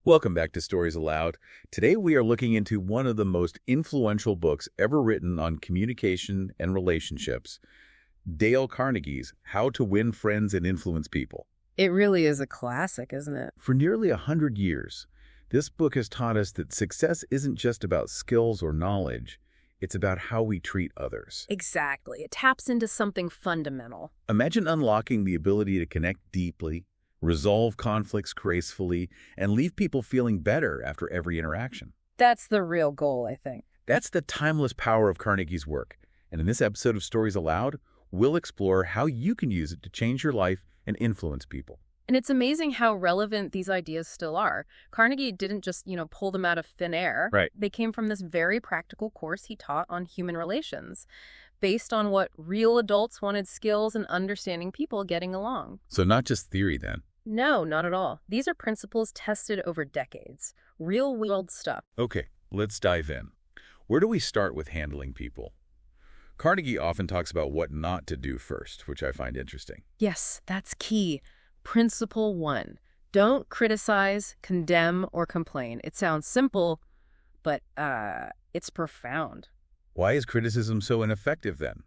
Welcome back to Stories Aloud. Today we are looking into one of the most influential books ever written on communication and relationships, Dale Carnegie's How to Win Friends and Influence People. It really is a classic, isn't it? For nearly 100 years, this book has taught us that success isn't just about skills or knowledge, it's about how we treat others. Exactly. It taps into something fundamental. Imagine unlocking the ability to connect deeply, resolve conflicts gracefully, and leave people feeling better after every interaction. That's the real goal, I think. That's the timeless power of Carnegie's work. And in this episode of Stories Aloud, we'll explore how you can use it to change your life and influence people. And it's amazing how relevant these ideas still are. Carnegie didn't just, pull them out of thin air. Right. They came from this very practical course he taught on human relations, based on what real adults wanted skills and understanding people getting along. So not just theory then. No, not at all. These are principles tested over decades. Real-world stuff. Okay, let's dive in. Where do we start with handling people? Carnegie often talks about what not to do first, which I find interesting. Yes, that's key. Principle 1. Don't criticize, condemn, or complain. It sounds simple, but it's profound. Why is criticism so ineffective then?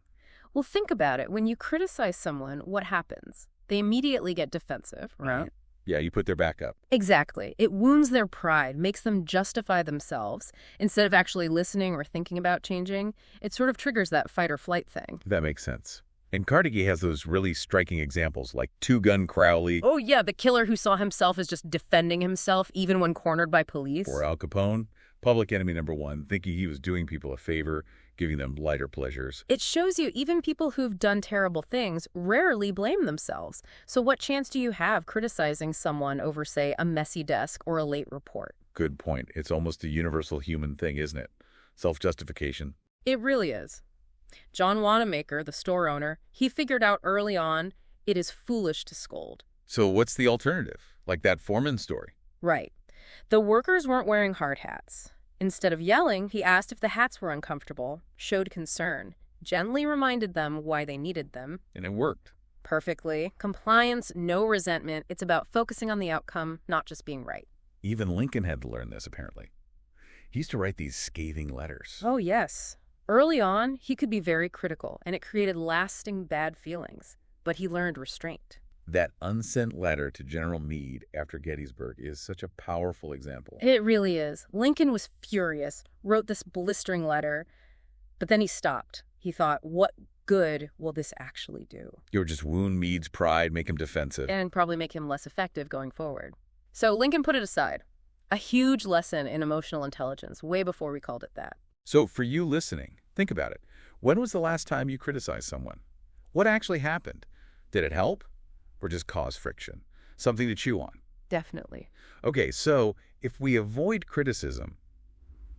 Well, think about it. When you criticize someone, what happens? They immediately get defensive, right? Yeah, you put their back up. Exactly. It wounds their pride, makes them justify themselves. Instead of actually listening or thinking about changing, it sort of triggers that fight or flight thing. That makes sense. And Carnegie has those really striking examples, like Two-Gun Crowley. Oh, yeah, the killer who saw himself as just defending himself, even when cornered by police. Or Al Capone, public enemy number one, thinking he was doing people a favor, giving them lighter pleasures. It shows you even people who've done terrible things rarely blame themselves. So what chance do you have criticizing someone over, say, a messy desk or a late report? Good point. It's almost a universal human thing, isn't it? Self-justification. It really is. John Wanamaker, the store owner, he figured out early on it is foolish to scold. So what's the alternative? Like that foreman story. Right. The workers weren't wearing hard hats. Instead of yelling, he asked if the hats were uncomfortable, showed concern, gently reminded them why they needed them. And it worked. Perfectly. Compliance, no resentment. It's about focusing on the outcome, not just being right. Even Lincoln had to learn this, apparently. He used to write these scathing letters. Oh, yes. Early on, he could be very critical, and it created lasting bad feelings. But he learned restraint. That unsent letter to General Meade after Gettysburg is such a powerful example. It really is. Lincoln was furious, wrote this blistering letter, but then he stopped. He thought, what good will this actually do? You'll just wound Meade's pride, make him defensive. And probably make him less effective going forward. So Lincoln put it aside. A huge lesson in emotional intelligence, way before we called it that. So for you listening, think about it. When was the last time you criticized someone? What actually happened? Did it help? Or just cause friction? Something to chew on? Definitely. Okay, so if we avoid criticism,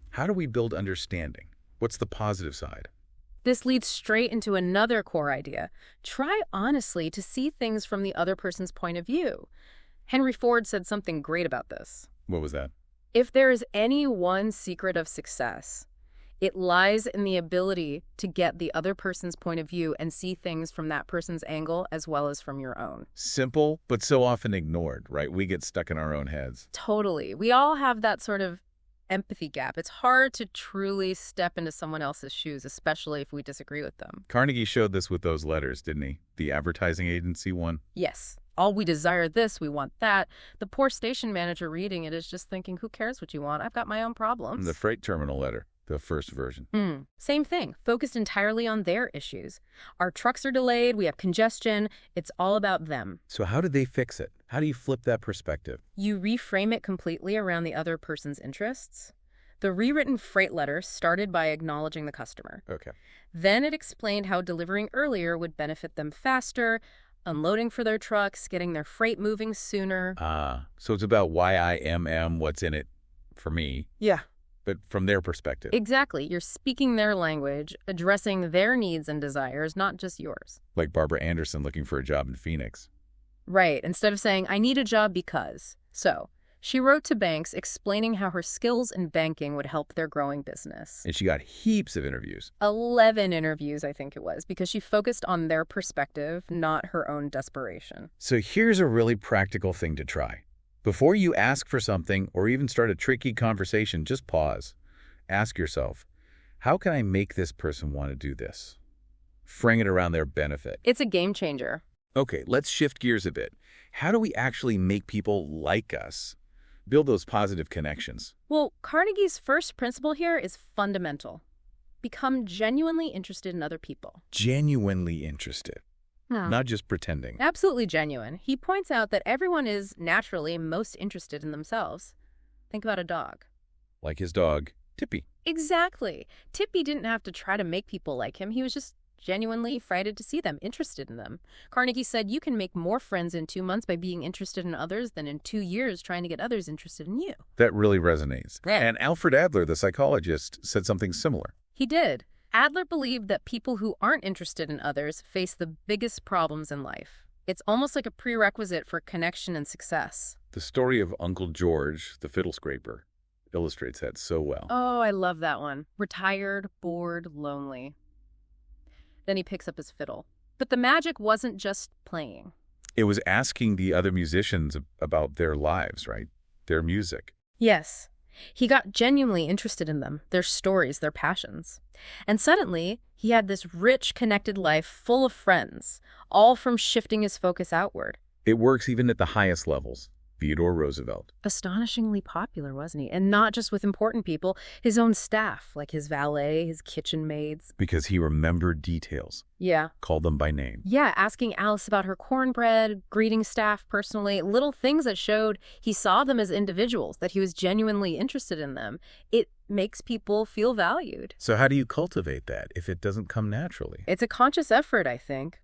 how do we build understanding? What's the positive side? This leads straight into another core idea. Try honestly to see things from the other person's point of view. Henry Ford said something great about this. What was that? If there is any one secret of success, it lies in the ability to get the other person's point of view and see things from that person's angle as well as from your own. Simple, but so often ignored, right? We get stuck in our own heads. Totally. We all have that sort of empathy gap. It's hard to truly step into someone else's shoes, especially if we disagree with them. Carnegie showed this with those letters, didn't he? The advertising agency one. Yes. All we desire this, we want that. The poor station manager reading it is just thinking, who cares what you want? I've got my own problems. And the freight terminal letter. The first version. Same thing, focused entirely on their issues. Our trucks are delayed, we have congestion, it's all about them. So how did they fix it? How do you flip that perspective? You reframe it completely around the other person's interests. The rewritten freight letter started by acknowledging the customer. Okay. Then it explained how delivering earlier would benefit them faster, unloading for their trucks, getting their freight moving sooner. So it's about why I am, what's in it for me. Yeah. But from their perspective. Exactly. You're speaking their language, addressing their needs and desires, not just yours. Like Barbara Anderson looking for a job in Phoenix. Right. Instead of saying, I need a job because. So, she wrote to banks explaining how her skills in banking would help their growing business. And she got heaps of interviews. 11 interviews, I think it was, because she focused on their perspective, not her own desperation. So here's a really practical thing to try. Before you ask for something or even start a tricky conversation, just pause. Ask yourself, how can I make this person want to do this? Frame it around their benefit. It's a game changer. Okay, let's shift gears a bit. How do we actually make people like us? Build those positive connections. Well, Carnegie's first principle here is fundamental. Become genuinely interested in other people. Genuinely interested, not just pretending. Absolutely genuine. He points out that everyone is naturally most interested in themselves. Think about a dog. Like his dog, Tippy. Exactly. Tippy didn't have to try to make people like him. He was just genuinely frightened to see them, interested in them. Carnegie said you can make more friends in 2 months by being interested in others than in 2 years trying to get others interested in you. That really resonates. Yeah. And Alfred Adler, the psychologist, said something similar. He did. Adler believed that people who aren't interested in others face the biggest problems in life. It's almost like a prerequisite for connection and success. The story of Uncle George, the fiddle scraper, illustrates that so well. Oh, I love that one. Retired, bored, lonely. Then he picks up his fiddle. But the magic wasn't just playing. It was asking the other musicians about their lives, right? Their music. Yes. He got genuinely interested in them, their stories, their passions. And suddenly, he had this rich, connected life full of friends, all from shifting his focus outward. It works even at the highest levels. Theodore Roosevelt. Astonishingly popular, wasn't he? And not just with important people, his own staff, like his valet, his kitchen maids. Because he remembered details. Yeah. Called them by name. Yeah, asking Alice about her cornbread, greeting staff personally, little things that showed he saw them as individuals, that he was genuinely interested in them. It makes people feel valued. So how do you cultivate that if it doesn't come naturally? It's a conscious effort, I think.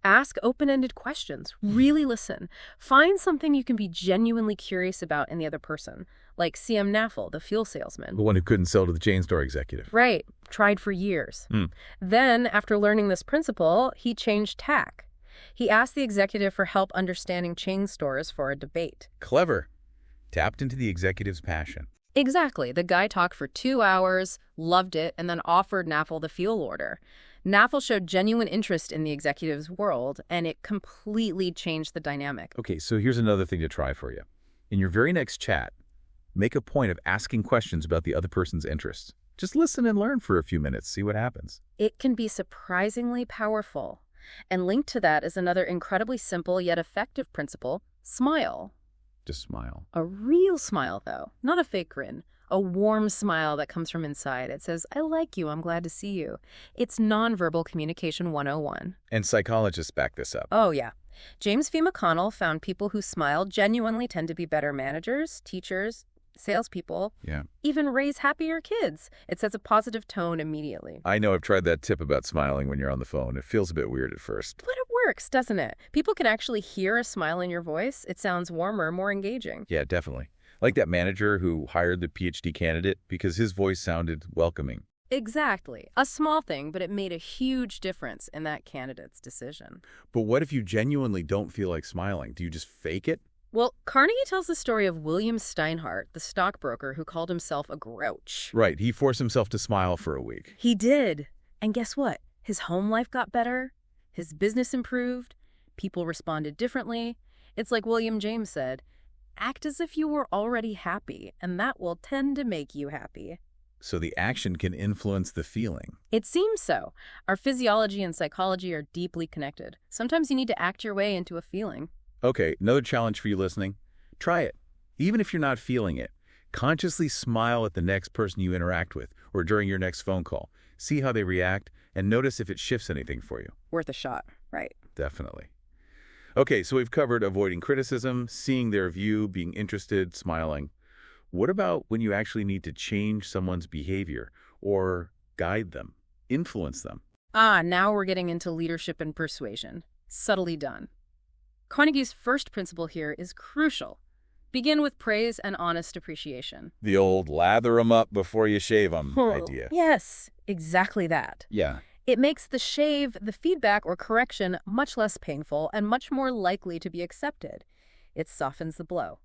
Ask open-ended questions. Really listen. Find something you can be genuinely curious about in the other person, like C.M. Naffel, the fuel salesman. The one who couldn't sell to the chain store executive. Right. Tried for years. Then, after learning this principle, he changed tack. He asked the executive for help understanding chain stores for a debate. Clever. Tapped into the executive's passion. Exactly. The guy talked for 2 hours, loved it, and then offered Naffel the fuel order. Naffel showed genuine interest in the executive's world, and it completely changed the dynamic. Okay, so here's another thing to try for you. In your very next chat, make a point of asking questions about the other person's interests. Just listen and learn for a few minutes, see what happens. It can be surprisingly powerful. And linked to that is another incredibly simple yet effective principle: smile. Just smile. A real smile, though, not a fake grin. A warm smile that comes from inside. It says, I like you, I'm glad to see you. It's nonverbal communication 101. And psychologists back this up. Oh, yeah. James V. McConnell found people who smile genuinely tend to be better managers, teachers, salespeople, even raise happier kids. It sets a positive tone immediately. I know I've tried that tip about smiling when you're on the phone. It feels a bit weird at first. But it works, doesn't it? People can actually hear a smile in your voice. It sounds warmer, more engaging. Yeah, definitely. Like that manager who hired the PhD candidate because his voice sounded welcoming. Exactly. A small thing, but it made a huge difference in that candidate's decision. But what if you genuinely don't feel like smiling? Do you just fake it? Well, Carnegie tells the story of William Steinhardt, the stockbroker who called himself a grouch. Right. He forced himself to smile for a week. He did. And guess what? His home life got better. His business improved. People responded differently. It's like William James said, act as if you were already happy, and that will tend to make you happy. So the action can influence the feeling. It seems so. Our physiology and psychology are deeply connected. Sometimes you need to act your way into a feeling. Okay, another challenge for you listening. Try it. Even if you're not feeling it, consciously smile at the next person you interact with or during your next phone call. See how they react and notice if it shifts anything for you. Worth a shot, right? Definitely. Okay, so we've covered avoiding criticism, seeing their view, being interested, smiling. What about when you actually need to change someone's behavior or guide them, influence them? Now we're getting into leadership and persuasion. Subtly done. Carnegie's first principle here is crucial. Begin with praise and honest appreciation. The old lather 'em up before you shave 'em idea. Yes, exactly that. Yeah. It makes the shave, the feedback or correction much less painful and much more likely to be accepted. It softens the blow.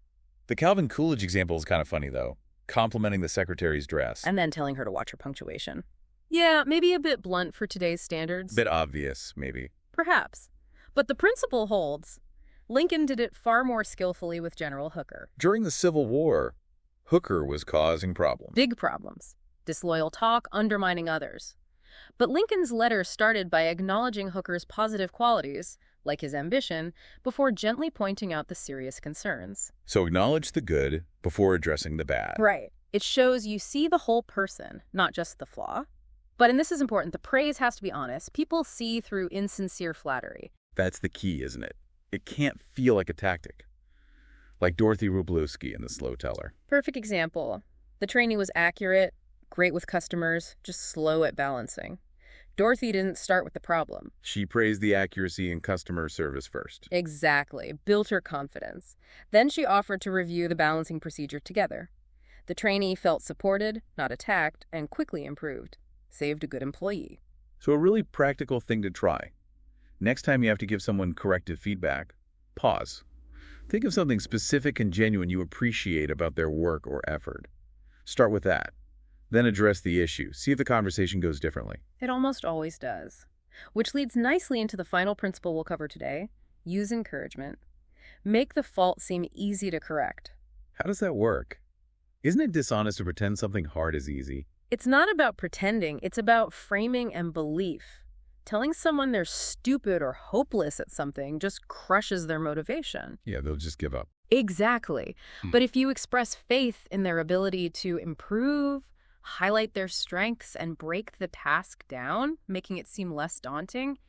The Calvin Coolidge example is kind of funny, though. Complimenting the secretary's dress. And then telling her to watch her punctuation. Yeah, maybe a bit blunt for today's standards. Bit obvious, maybe. Perhaps. But the principle holds. Lincoln did it far more skillfully with General Hooker. During the Civil War, Hooker was causing problems. Big problems. Disloyal talk, undermining others. But Lincoln's letter started by acknowledging Hooker's positive qualities, like his ambition, before gently pointing out the serious concerns. So acknowledge the good before addressing the bad. Right. It shows you see the whole person, not just the flaw. But, and this is important, the praise has to be honest. People see through insincere flattery. That's the key, isn't it? It can't feel like a tactic. Like Dorothy Wroblewski in The Slow Teller. Perfect example. The trainee was accurate, great with customers, just slow at balancing. Dorothy didn't start with the problem. She praised the accuracy in customer service first. Exactly. Built her confidence. Then she offered to review the balancing procedure together. The trainee felt supported, not attacked, and quickly improved. Saved a good employee. So a really practical thing to try. Next time you have to give someone corrective feedback, pause. Think of something specific and genuine you appreciate about their work or effort. Start with that. Then address the issue. See if the conversation goes differently. It almost always does. Which leads nicely into the final principle we'll cover today. Use encouragement. Make the fault seem easy to correct. How does that work? Isn't it dishonest to pretend something hard is easy? It's not about pretending. It's about framing and belief. Telling someone they're stupid or hopeless at something just crushes their motivation. Yeah, they'll just give up. Exactly. But if you express faith in their ability to improve, highlight their strengths, and break the task down, making it seem less daunting,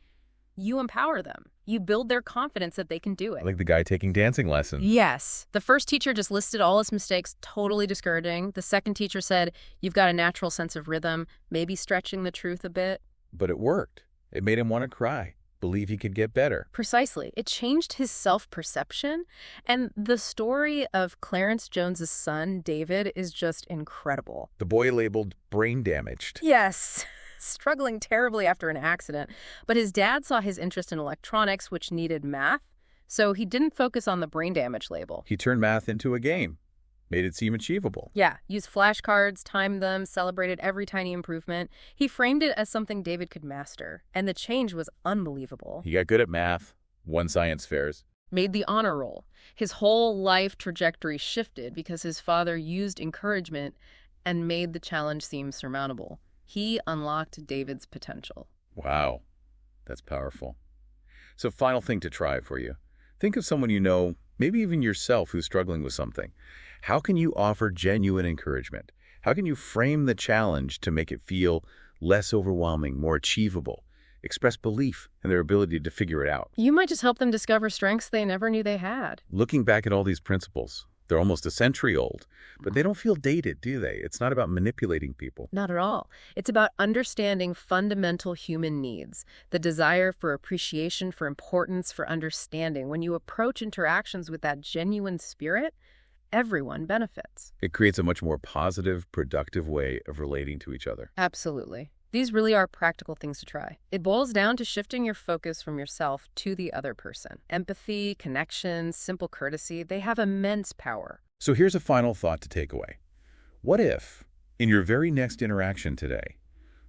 you empower them. You build their confidence that they can do it. Like the guy taking dancing lessons. Yes. The first teacher just listed all his mistakes, totally discouraging. The second teacher said, you've got a natural sense of rhythm, maybe stretching the truth a bit. But it worked. It made him want to cry, believe he could get better. Precisely. It changed his self-perception. And the story of Clarence Jones's son, David, is just incredible. The boy labeled brain damaged. Yes. Struggling terribly after an accident. But his dad saw his interest in electronics, which needed math, so he didn't focus on the brain damage label. He turned math into a game, made it seem achievable. Yeah, used flashcards, timed them, celebrated every tiny improvement. He framed it as something David could master, and the change was unbelievable. He got good at math, won science fairs. Made the honor roll. His whole life trajectory shifted because his father used encouragement and made the challenge seem surmountable. He unlocked David's potential. Wow, that's powerful. So final thing to try for you. Think of someone you know, maybe even yourself, who's struggling with something. How can you offer genuine encouragement? How can you frame the challenge to make it feel less overwhelming, more achievable? Express belief in their ability to figure it out. You might just help them discover strengths they never knew they had. Looking back at all these principles, they're almost a century old, but they don't feel dated, do they? It's not about manipulating people. Not at all. It's about understanding fundamental human needs, the desire for appreciation, for importance, for understanding. When you approach interactions with that genuine spirit, everyone benefits. It creates a much more positive, productive way of relating to each other. Absolutely. These really are practical things to try. It boils down to shifting your focus from yourself to the other person. Empathy, connection, simple courtesy, they have immense power. So here's a final thought to take away. What if, in your very next interaction today,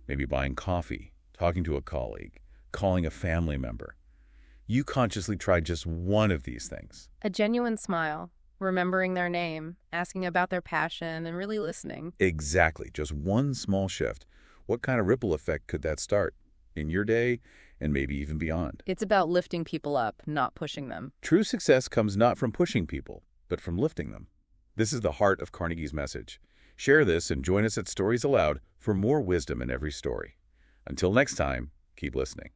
maybe buying coffee, talking to a colleague, calling a family member, you consciously tried just one of these things? A genuine smile, remembering their name, asking about their passion, and really listening. Exactly. Just one small shift. What kind of ripple effect could that start in your day and maybe even beyond? It's about lifting people up, not pushing them. True success comes not from pushing people, but from lifting them. This is the heart of Carnegie's message. Share this and join us at Stories Aloud for more wisdom in every story. Until next time, keep listening.